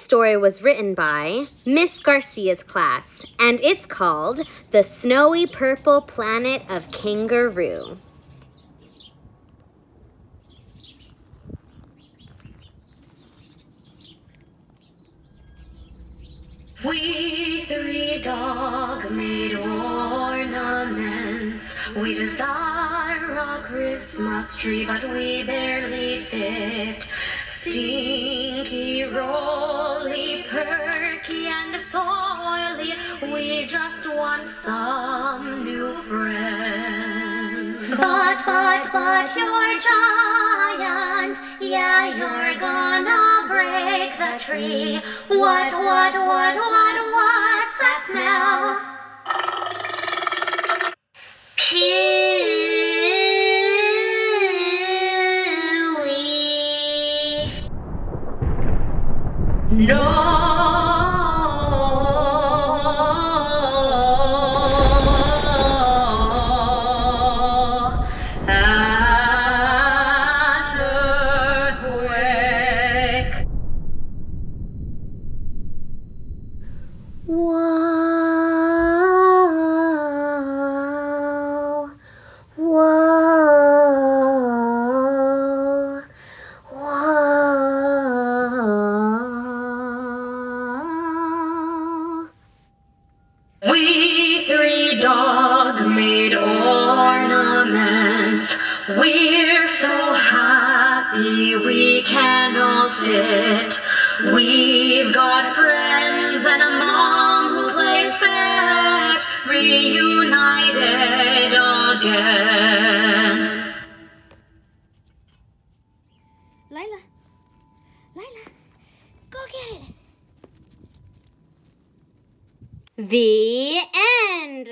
story was written by Miss Garcia's class, and it's called The Snowy Purple Planet of Kangaroo. We three dog-made ornaments. We desire a Christmas tree, but we barely fit. Stinky, roly, perky, and soily. We just want some new friends. But you're giant. Yeah, you're gonna break the tree. What's that smell? Pewee. No. Whoa, whoa, whoa. We three dog-made ornaments. We're so happy we can all fit. We've got friends and a mom who plays fetch, reunited again. Lila, go get it. The end.